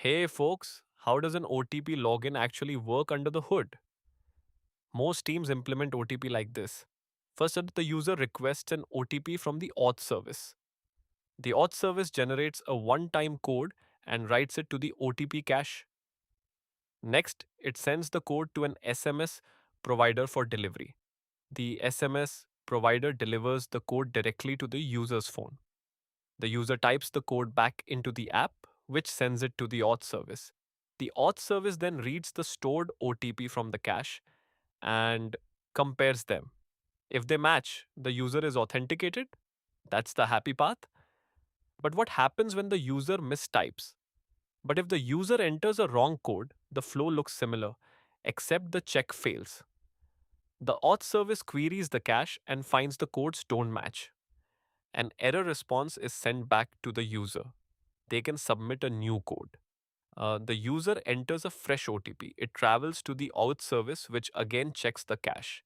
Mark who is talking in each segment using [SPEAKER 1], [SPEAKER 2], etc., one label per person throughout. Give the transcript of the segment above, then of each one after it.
[SPEAKER 1] Hey folks, how does an OTP login actually work under the hood? Most teams implement OTP like this. First, the user requests an OTP from the auth service. The auth service generates a one time code and writes it to the OTP cache. Next, it sends the code to an SMS provider for delivery. The SMS provider delivers the code directly to the user's phone. The user types the code back into the app, which sends it to the auth service. The auth service then reads the stored OTP from the cache and compares them. If they match, the user is authenticated. That's the happy path. But what happens when the user mistypes? But if the user enters a wrong code, the flow looks similar, except the check fails. The auth service queries the cache and finds the codes don't match. An error response is sent back to the user. They can submit a new code. The user enters a fresh OTP. It travels to the auth service, which again checks the cache.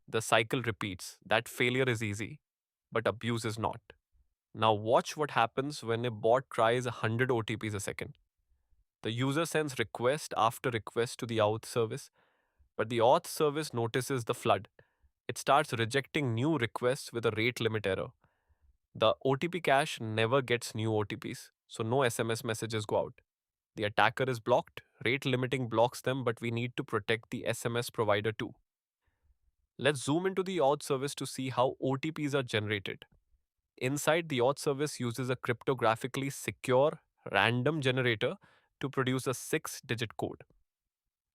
[SPEAKER 1] The cycle repeats. That failure is easy, but abuse is not. Now, watch what happens when a bot tries 100 OTPs a second. The user sends request after request to the auth service, but the auth service notices the flood. It starts rejecting new requests with a rate limit error. The OTP cache never gets new OTPs, so no SMS messages go out. The attacker is blocked, rate limiting blocks them, but we need to protect the SMS provider too. Let's zoom into the auth service to see how OTPs are generated. Inside, the auth service uses a cryptographically secure random generator to produce a 6-digit code.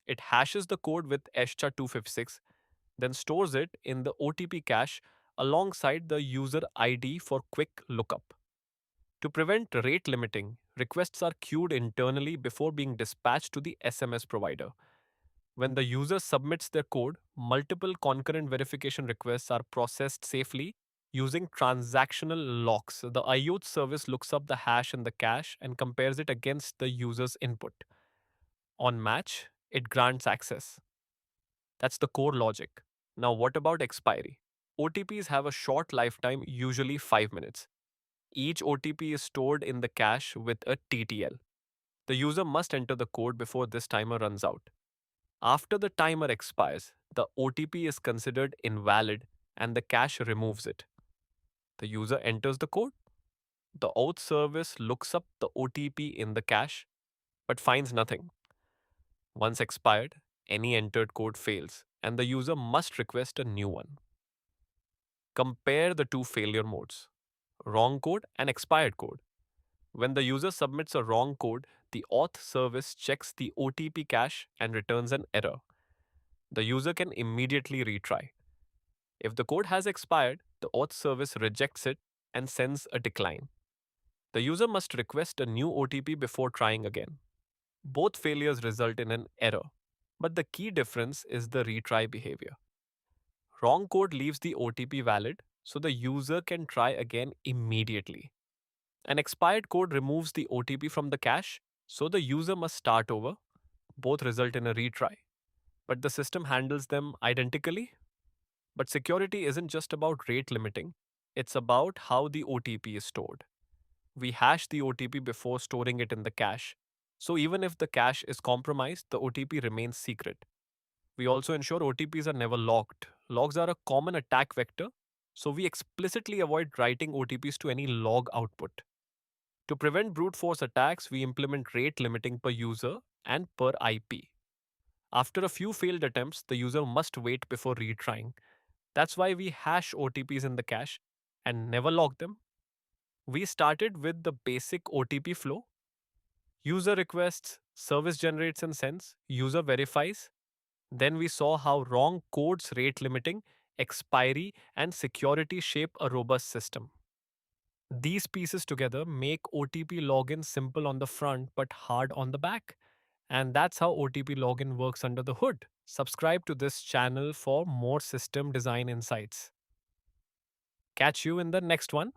[SPEAKER 1] It hashes the code with SHA-256, then stores it in the OTP cache alongside the user ID for quick lookup. To prevent rate limiting, requests are queued internally before being dispatched to the SMS provider. When the user submits their code, multiple concurrent verification requests are processed safely using transactional locks. The IOT service looks up the hash in the cache and compares it against the user's input. On match, it grants access. That's the core logic. Now, what about expiry? OTPs have a short lifetime, usually 5 minutes. Each OTP is stored in the cache with a TTL. The user must enter the code before this timer runs out. After the timer expires, the OTP is considered invalid and the cache removes it. The user enters the code. The auth service looks up the OTP in the cache but finds nothing. Once expired, any entered code fails and the user must request a new one. Compare the two failure modes: wrong code and expired code. When the user submits a wrong code, the auth service checks the OTP cache and returns an error. The user can immediately retry. If the code has expired, the auth service rejects it and sends a decline. The user must request a new OTP before trying again. Both failures result in an error, but the key difference is the retry behavior. Wrong code leaves the OTP valid, so the user can try again immediately. An expired code removes the OTP from the cache, so the user must start over. Both result in a retry, but the system handles them identically. But security isn't just about rate limiting, it's about how the OTP is stored. We hash the OTP before storing it in the cache, so even if the cache is compromised, the OTP remains secret. We also ensure OTPs are never logged. Logs are a common attack vector, so we explicitly avoid writing OTPs to any log output. To prevent brute force attacks, we implement rate limiting per user and per IP. After a few failed attempts, the user must wait before retrying. That's why we hash OTPs in the cache and never log them. We started with the basic OTP flow: user requests, service generates and sends, user verifies. Then we saw how wrong codes, rate limiting, expiry, and security shape a robust system. These pieces together make OTP login simple on the front but hard on the back. And that's how OTP login works under the hood. Subscribe to this channel for more system design insights. Catch you in the next one.